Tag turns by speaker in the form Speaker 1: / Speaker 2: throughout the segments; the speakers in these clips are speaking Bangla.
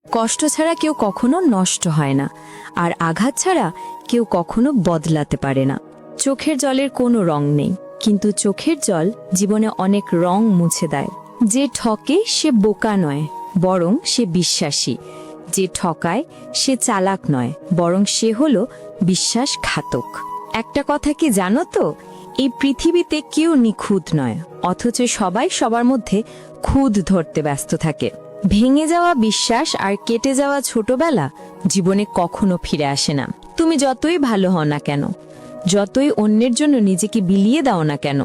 Speaker 1: কষ্ট ছাড়া কেউ কখনো নষ্ট হয় না, আর আঘাত ছাড়া কেউ কখনো বদলাতে পারে না। চোখের জলের কোনো রং নেই, কিন্তু চোখের জল জীবনে অনেক রং মুছে দেয়। যে ঠকে সে বোকা নয়, বরং সে বিশ্বাসী। যে ঠকায় সে চালাক নয়, বরং সে হলো বিশ্বাসঘাতক। একটা কথা কি জানো তো, এই পৃথিবীতে কেউ নিখুঁত নয়, অথচ সবাই সবার মধ্যে খুঁত ধরতে ব্যস্ত থাকে। ভেঙে যাওয়া বিশ্বাস আর কেটে যাওয়া ছোটবেলা জীবনে কখনো ফিরে আসে না। তুমি যতই ভালো হও না কেন, যতই অন্যের জন্য নিজেকে বিলিয়ে দাও না কেন,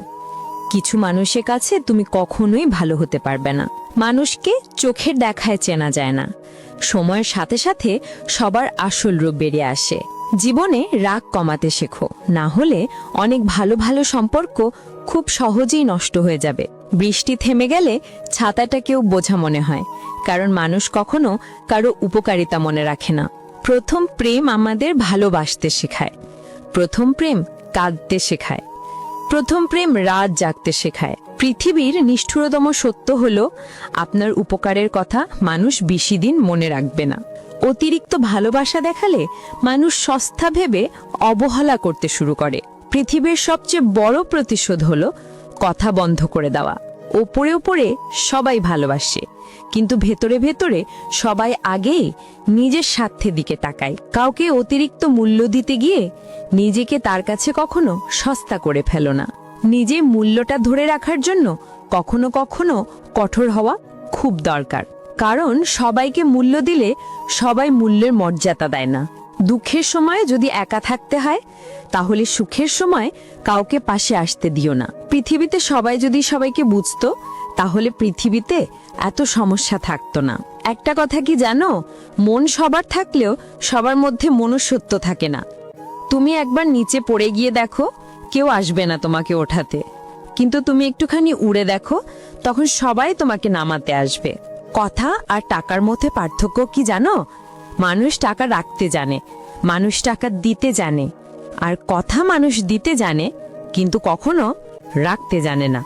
Speaker 1: কিছু মানুষের কাছে তুমি কখনোই ভালো হতে পারবে না। মানুষকে চোখের দেখায় চেনা যায় না, সময়ের সাথে সাথে সবার আসল রূপ বেরিয়ে আসে। জীবনে রাগ কমাতে শেখো, না হলে অনেক ভালো ভালো সম্পর্ক খুব সহজেই নষ্ট হয়ে যাবে। বৃষ্টি থেমে গেলে ছাতাটাকেও বোঝা মনে হয়, কারণ মানুষ কখনো কারো উপকারিতা মনে রাখে না। প্রথম প্রেম আমাদের ভালোবাসতে শেখায়, প্রথম প্রেম কাঁদতে শেখায়, প্রথম প্রেম রাত জাগতে শেখায়। পৃথিবীর নিষ্ঠুরতম সত্য হলো, আপনার উপকারের কথা মানুষ বেশি দিন মনে রাখবে না। অতিরিক্ত ভালোবাসা দেখালে মানুষ সস্তা ভেবে অবহেলা করতে শুরু করে। পৃথিবীর সবচেয়ে বড় প্রতিশোধ হলো কথা বন্ধ করে দেওয়া। ওপরে ওপরে সবাই ভালোবাসে, কিন্তু ভেতরে ভেতরে সবাই আগেই নিজের স্বার্থের দিকে তাকায়। কাউকে অতিরিক্ত মূল্য দিতে গিয়ে নিজেকে তার কাছে কখনো সস্তা করে ফেলো না। নিজে মূল্যটা ধরে রাখার জন্য কখনো কখনো কঠোর হওয়া খুব দরকার, কারণ সবাইকে মূল্য দিলে সবাই মূল্যের মর্যাদা দেয় না। দুঃখের সময় যদি একা থাকতে হয়, তাহলে সুখের সময় কাউকে পাশে আসতে দিও না। পৃথিবীতে সবাই যদি সবাইকে বুঝতো, তাহলে পৃথিবীতে এত সমস্যা থাকতো না। একটা কথা কি জানো, মন সবার থাকলেও সবার মধ্যে মনুষ্যত্ব থাকে না। তুমি একবার নিচে পড়ে গিয়ে দেখো, কেউ আসবে না তোমাকে ওঠাতে, কিন্তু তুমি একটুখানি উড়ে দেখো, তখন সবাই তোমাকে নামাতে আসবে। কথা আর টাকার মধ্যে পার্থক্য কি জানো? মানুষ টাকা রাখতে জানে, মানুষ টাকা দিতে জানে, আর কথা মানুষ দিতে জানে কিন্তু কখনো রাখতে জানে না।